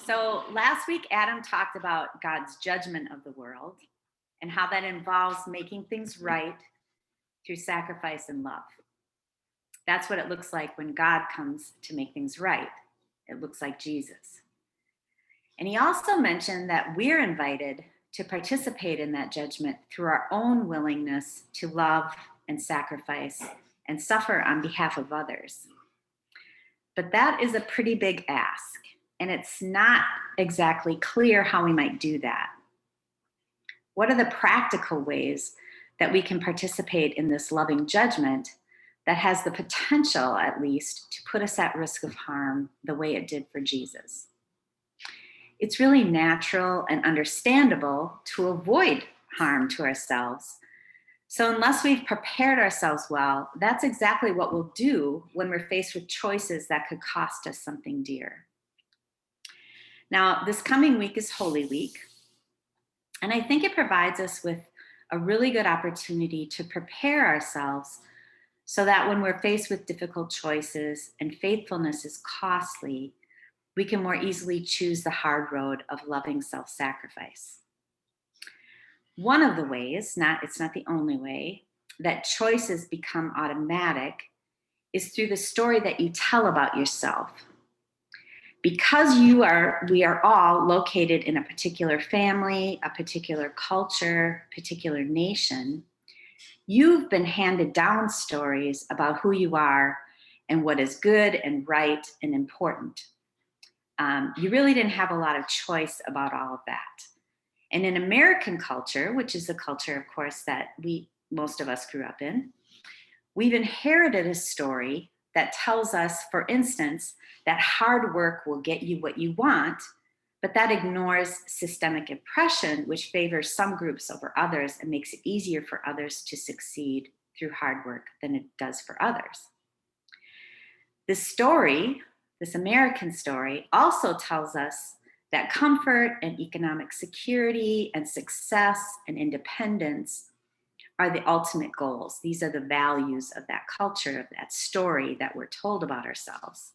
So last week, Adam talked about God's judgment of the world and how that involves making things right through sacrifice and love. That's what it looks like when God comes to make things right. It looks like Jesus. And he also mentioned that we're invited to participate in that judgment through our own willingness to love and sacrifice and suffer on behalf of others. But that is a pretty big ask, and it's not exactly clear how we might do that. What are the practical ways that we can participate in this loving judgment that has the potential, at least, to put us at risk of harm the way it did for Jesus? It's really natural and understandable to avoid harm to ourselves. So unless we've prepared ourselves well, that's exactly what we'll do when we're faced with choices that could cost us something dear. Now, this coming week is Holy Week, and I think it provides us with a really good opportunity to prepare ourselves so that when we're faced with difficult choices and faithfulness is costly, we can more easily choose the hard road of loving self-sacrifice. One of the ways, it's not the only way, that choices become automatic is through the story that you tell about yourself. Because we are all located in a particular family, a particular culture, particular nation, you've been handed down stories about who you are and what is good and right and important. You really didn't have a lot of choice about all of that. And in American culture, which is the culture, of course, that most of us grew up in, we've inherited a story that tells us, for instance, that hard work will get you what you want, but that ignores systemic oppression, which favors some groups over others and makes it easier for others to succeed through hard work than it does for others. This story, this American story, also tells us that comfort and economic security and success and independence are the ultimate goals. These are the values of that culture, of that story that we're told about ourselves.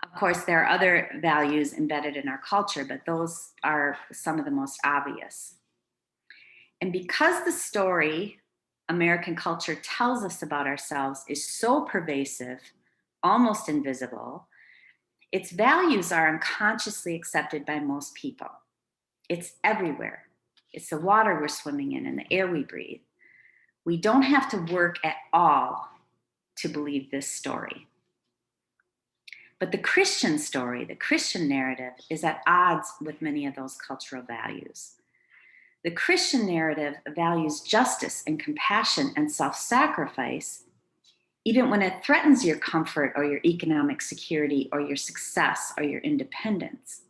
Of course, there are other values embedded in our culture, but those are some of the most obvious. And because the story American culture tells us about ourselves is so pervasive, almost invisible, its values are unconsciously accepted by most people. It's everywhere. It's the water we're swimming in and the air we breathe. We don't have to work at all to believe this story. But the Christian story, the Christian narrative, is at odds with many of those cultural values. The Christian narrative values justice and compassion and self-sacrifice, even when it threatens your comfort or your economic security or your success or your independence.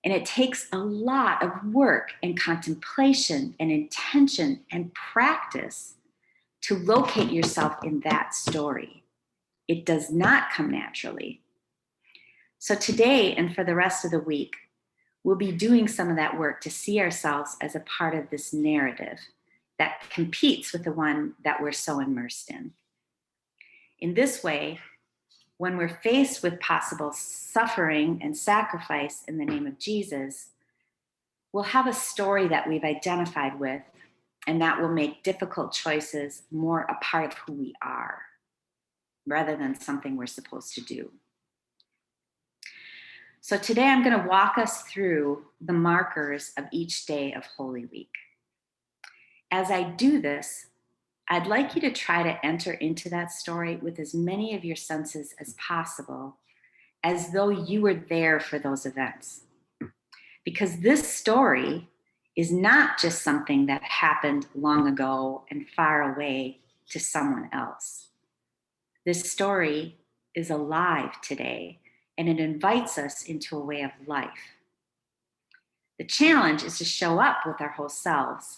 And it takes a lot of work and contemplation and intention and practice to locate yourself in that story. It does not come naturally. So today and for the rest of the week, we'll be doing some of that work to see ourselves as a part of this narrative that competes with the one that we're so immersed in. In this way, when we're faced with possible suffering and sacrifice in the name of Jesus, we'll have a story that we've identified with, and that will make difficult choices more a part of who we are, rather than something we're supposed to do. So today I'm going to walk us through the markers of each day of Holy Week. As I do this, I'd like you to try to enter into that story with as many of your senses as possible, as though you were there for those events. Because this story is not just something that happened long ago and far away to someone else. This story is alive today, and it invites us into a way of life. The challenge is to show up with our whole selves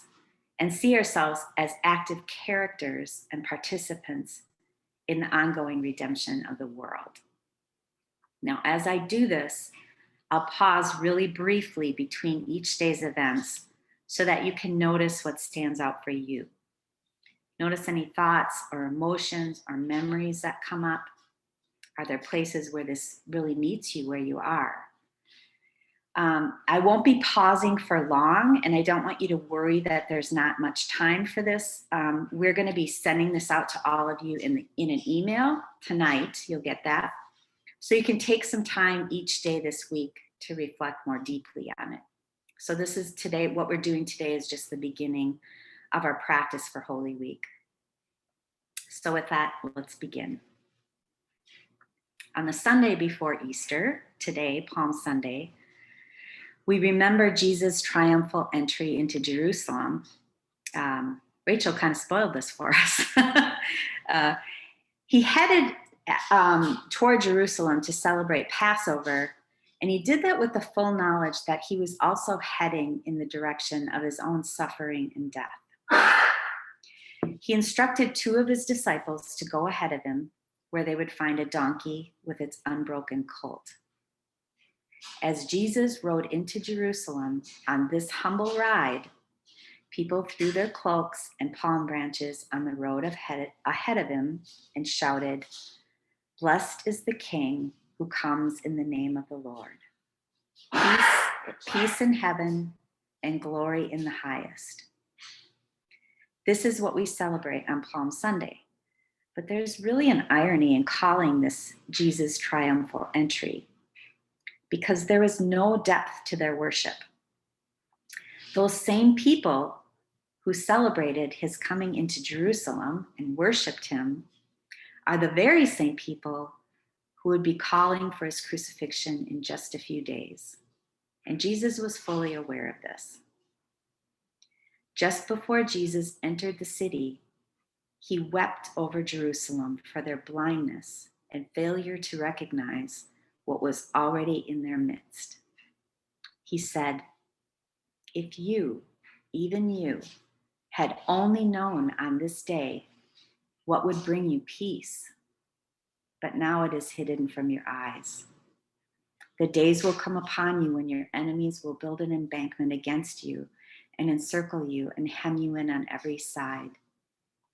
and see ourselves as active characters and participants in the ongoing redemption of the world. Now, as I do this, I'll pause really briefly between each day's events so that you can notice what stands out for you. Notice any thoughts or emotions or memories that come up. Are there places where this really meets you where you are? I won't be pausing for long, and I don't want you to worry that there's not much time for this. We're going to be sending this out to all of you in an email tonight. You'll get that. So you can take some time each day this week to reflect more deeply on it. So this is today, what we're doing today is just the beginning of our practice for Holy Week. So with that, let's begin. On the Sunday before Easter, today, Palm Sunday, we remember Jesus' triumphal entry into Jerusalem. Rachel kind of spoiled this for us. He headed toward Jerusalem to celebrate Passover, and he did that with the full knowledge that he was also heading in the direction of his own suffering and death. He instructed 2 of his disciples to go ahead of him, where they would find a donkey with its unbroken colt. As Jesus rode into Jerusalem on this humble ride, people threw their cloaks and palm branches on the road ahead of him and shouted, "Blessed is the King who comes in the name of the Lord. Peace in heaven and glory in the highest." This is what we celebrate on Palm Sunday. But there's really an irony in calling this Jesus' triumphal entry, because there was no depth to their worship. Those same people who celebrated his coming into Jerusalem and worshiped him are the very same people who would be calling for his crucifixion in just a few days. And Jesus was fully aware of this. Just before Jesus entered the city, he wept over Jerusalem for their blindness and failure to recognize what was already in their midst. He said, "If you, even you, had only known on this day what would bring you peace, but now it is hidden from your eyes. The days will come upon you when your enemies will build an embankment against you and encircle you and hem you in on every side.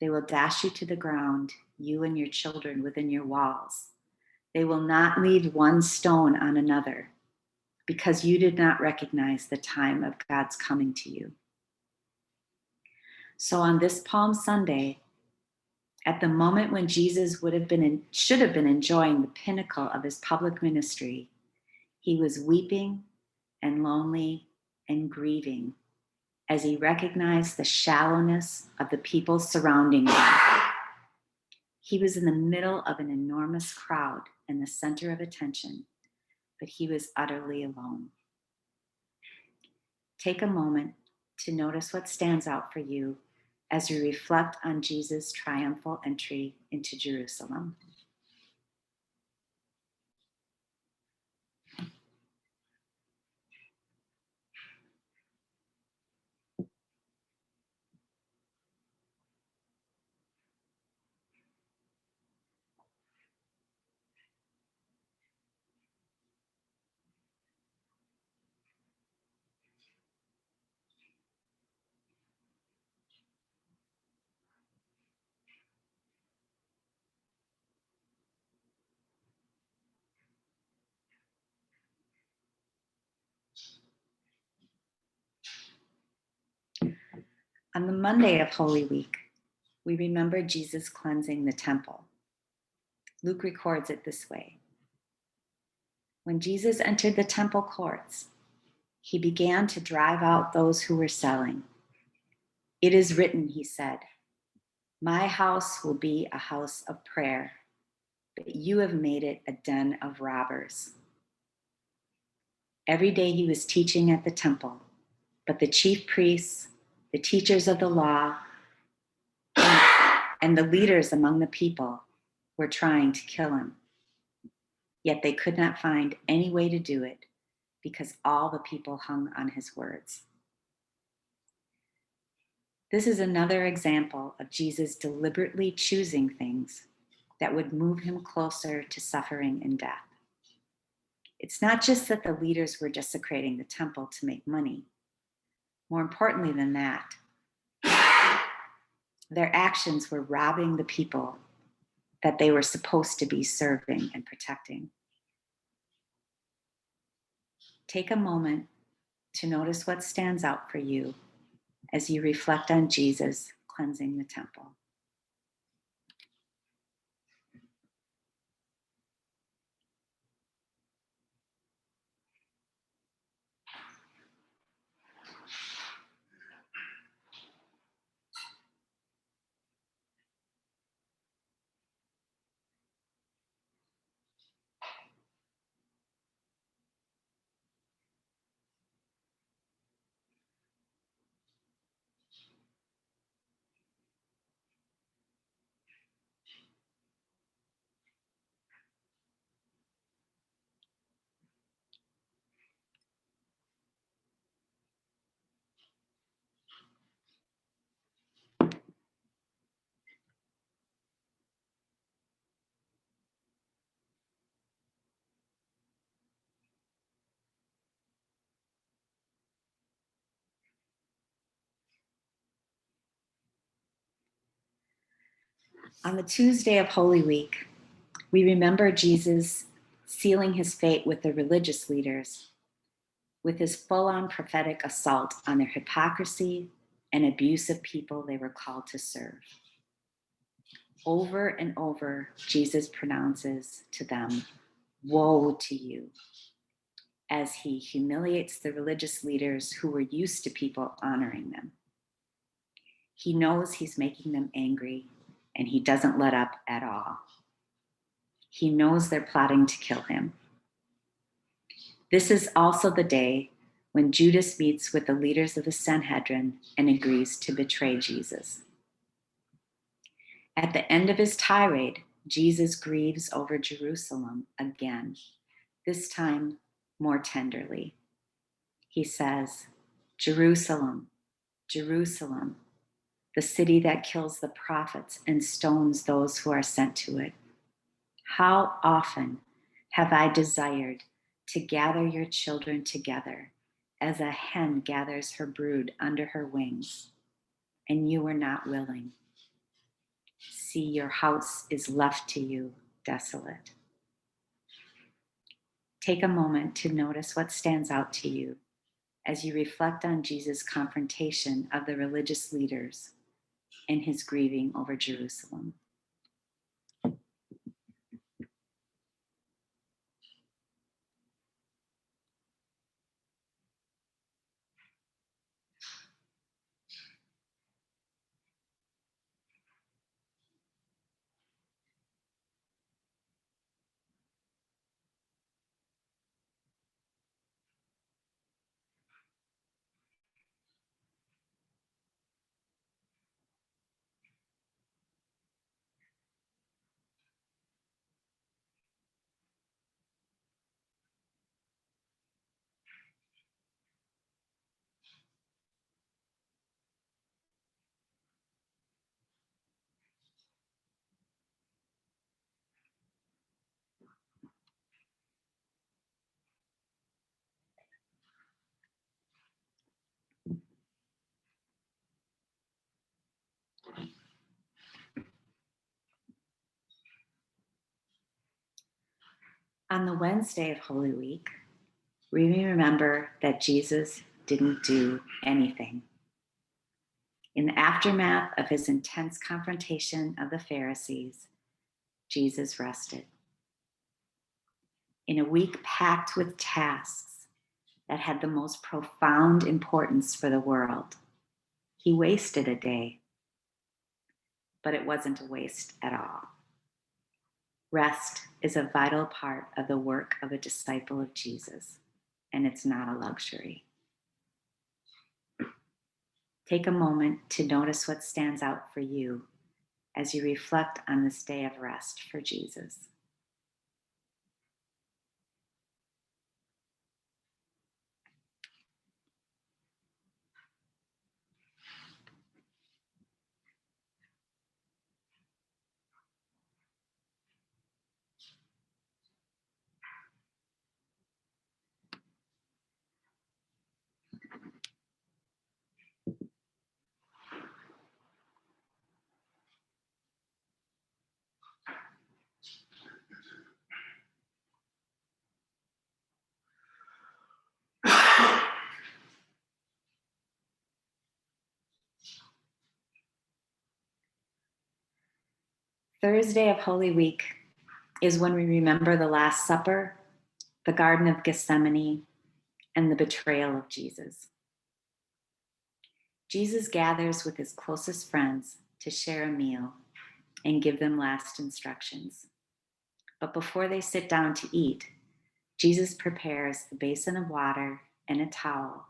They will dash you to the ground, you and your children within your walls. They will not leave one stone on another, because you did not recognize the time of God's coming to you." So on this Palm Sunday, at the moment when Jesus should have been enjoying the pinnacle of his public ministry, he was weeping and lonely and grieving as he recognized the shallowness of the people surrounding him. He was in the middle of an enormous crowd and the center of attention, but he was utterly alone. Take a moment to notice what stands out for you as you reflect on Jesus' triumphal entry into Jerusalem. On the Monday of Holy Week, we remember Jesus cleansing the temple. Luke records it this way. When Jesus entered the temple courts, he began to drive out those who were selling. "It is written," he said, "My house will be a house of prayer, but you have made it a den of robbers." Every day he was teaching at the temple, but the chief priests, the teachers of the law, and the leaders among the people were trying to kill him. Yet they could not find any way to do it because all the people hung on his words. This is another example of Jesus deliberately choosing things that would move him closer to suffering and death. It's not just that the leaders were desecrating the temple to make money. More importantly than that, their actions were robbing the people that they were supposed to be serving and protecting. Take a moment to notice what stands out for you as you reflect on Jesus cleansing the temple. On the Tuesday of Holy Week, we remember Jesus sealing his fate with the religious leaders, with his full-on prophetic assault on their hypocrisy and abuse of people they were called to serve. Over and over, Jesus pronounces to them, "Woe to you," as he humiliates the religious leaders who were used to people honoring them. He knows he's making them angry, and he doesn't let up at all. He knows they're plotting to kill him. This is also the day when Judas meets with the leaders of the Sanhedrin and agrees to betray Jesus. At the end of his tirade, Jesus grieves over Jerusalem again, this time more tenderly. He says, "Jerusalem, Jerusalem, the city that kills the prophets and stones those who are sent to it. How often have I desired to gather your children together as a hen gathers her brood under her wings, and you were not willing. See, your house is left to you desolate." Take a moment to notice what stands out to you as you reflect on Jesus' confrontation of the religious leaders and his grieving over Jerusalem. On the Wednesday of Holy Week, we remember that Jesus didn't do anything. In the aftermath of his intense confrontation of the Pharisees, Jesus rested. In a week packed with tasks that had the most profound importance for the world, he wasted a day, but it wasn't a waste at all. Rest is a vital part of the work of a disciple of Jesus, and it's not a luxury. Take a moment to notice what stands out for you as you reflect on this day of rest for Jesus. Thursday of Holy Week is when we remember the Last Supper, the Garden of Gethsemane, and the betrayal of Jesus. Jesus gathers with his closest friends to share a meal and give them last instructions. But before they sit down to eat, Jesus prepares a basin of water and a towel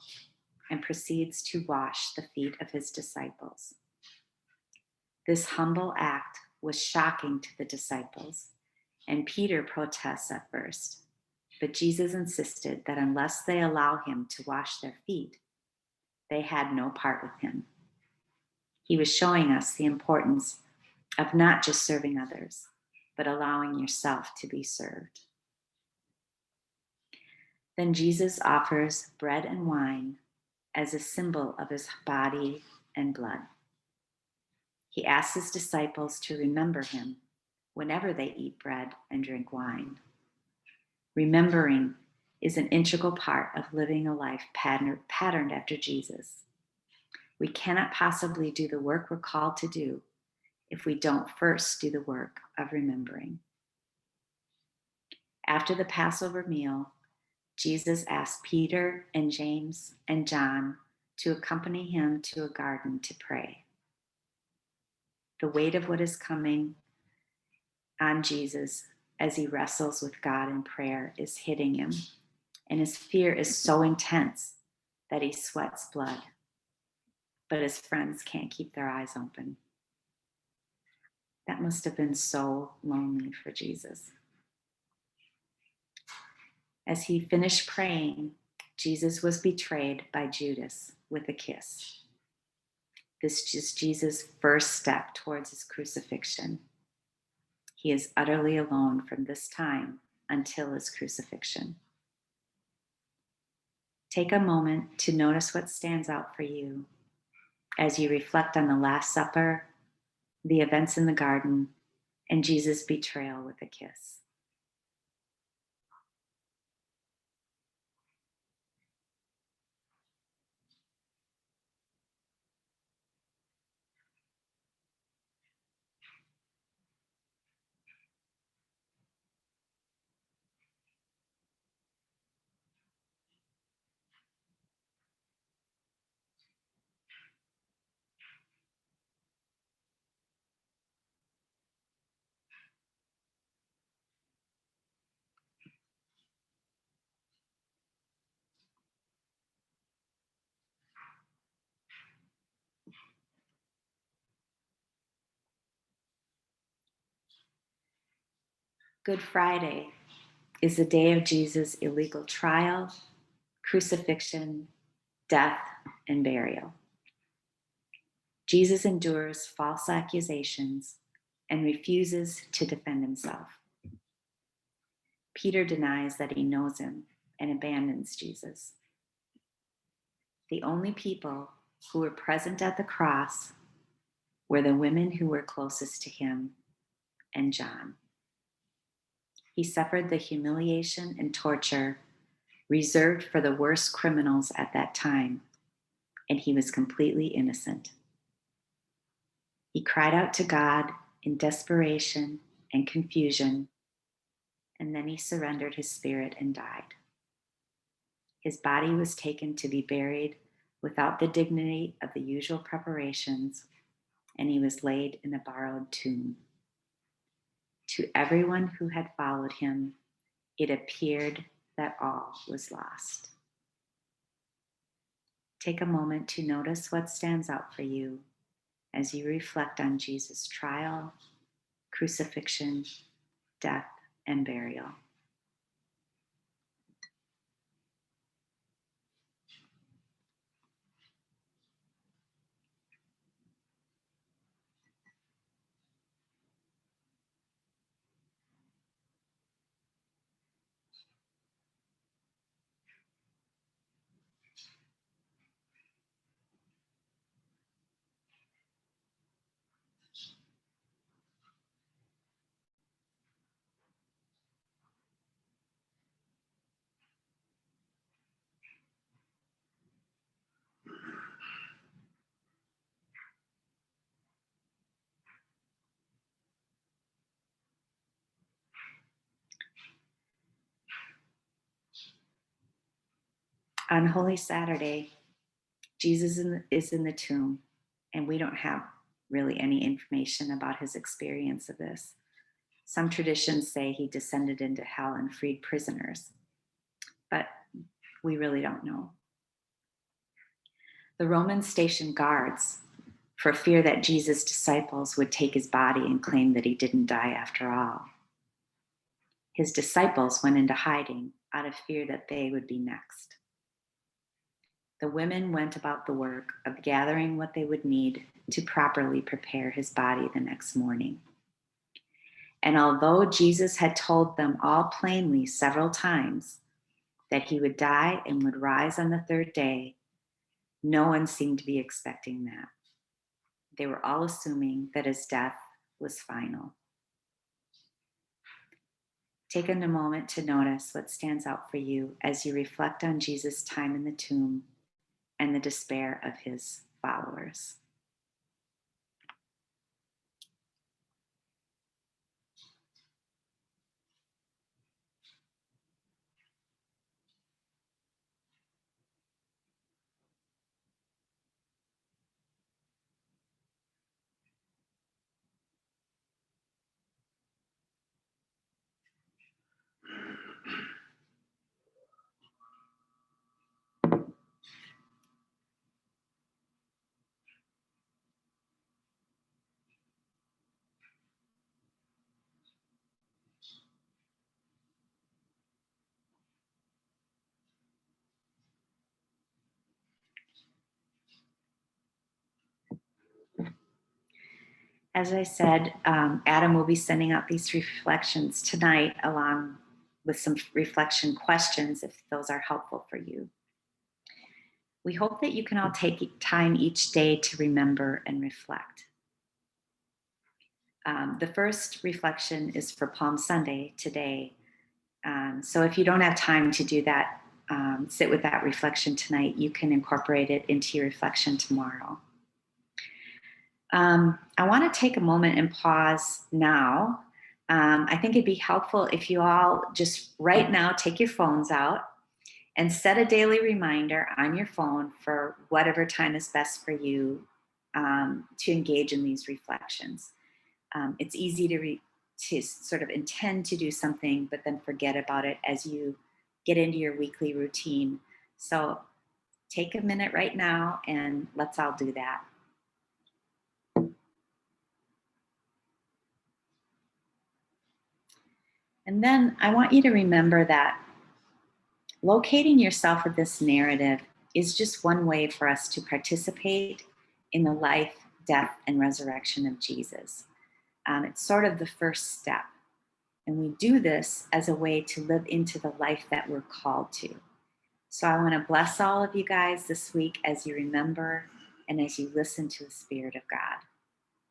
and proceeds to wash the feet of his disciples. This humble act was shocking to the disciples, and Peter protests at first. But Jesus insisted that unless they allow him to wash their feet, they had no part with him. He was showing us the importance of not just serving others, but allowing yourself to be served. Then Jesus offers bread and wine as a symbol of his body and blood. He asks his disciples to remember him whenever they eat bread and drink wine. Remembering is an integral part of living a life patterned after Jesus. We cannot possibly do the work we're called to do if we don't first do the work of remembering. After the Passover meal, Jesus asked Peter and James and John to accompany him to a garden to pray. The weight of what is coming on Jesus as he wrestles with God in prayer is hitting him, and his fear is so intense that he sweats blood. But his friends can't keep their eyes open. That must have been so lonely for Jesus. As he finished praying, Jesus was betrayed by Judas with a kiss. This is Jesus' first step towards his crucifixion. He is utterly alone from this time until his crucifixion. Take a moment to notice what stands out for you as you reflect on the Last Supper, the events in the garden, and Jesus' betrayal with a kiss. Good Friday is the day of Jesus' illegal trial, crucifixion, death, and burial. Jesus endures false accusations and refuses to defend himself. Peter denies that he knows him and abandons Jesus. The only people who were present at the cross were the women who were closest to him and John. He suffered the humiliation and torture reserved for the worst criminals at that time, and he was completely innocent. He cried out to God in desperation and confusion, and then he surrendered his spirit and died. His body was taken to be buried without the dignity of the usual preparations, and he was laid in a borrowed tomb. To everyone who had followed him, it appeared that all was lost. Take a moment to notice what stands out for you as you reflect on Jesus' trial, crucifixion, death, and burial. On Holy Saturday, Jesus is in the tomb, and we don't have really any information about his experience of this. Some traditions say he descended into hell and freed prisoners, but we really don't know. The Romans stationed guards for fear that Jesus' disciples would take his body and claim that he didn't die after all. His disciples went into hiding out of fear that they would be next. The women went about the work of gathering what they would need to properly prepare his body the next morning. And although Jesus had told them all plainly several times that he would die and would rise on the third day, no one seemed to be expecting that. They were all assuming that his death was final. Take a moment to notice what stands out for you as you reflect on Jesus' time in the tomb and the despair of his followers. As I said, Adam will be sending out these reflections tonight, along with some reflection questions if those are helpful for you. We hope that you can all take time each day to remember and reflect. The first reflection is for Palm Sunday today. So if you don't have time to do that, sit with that reflection tonight, you can incorporate it into your reflection tomorrow. I want to take a moment and pause now. I think it'd be helpful if you all just right now take your phones out and set a daily reminder on your phone for whatever time is best for you to engage in these reflections. It's easy to sort of intend to do something, but then forget about it as you get into your weekly routine. So take a minute right now and let's all do that. And then I want you to remember that locating yourself in this narrative is just one way for us to participate in the life, death, and resurrection of Jesus. It's sort of the first step. And we do this as a way to live into the life that we're called to. So I want to bless all of you guys this week as you remember and as you listen to the Spirit of God.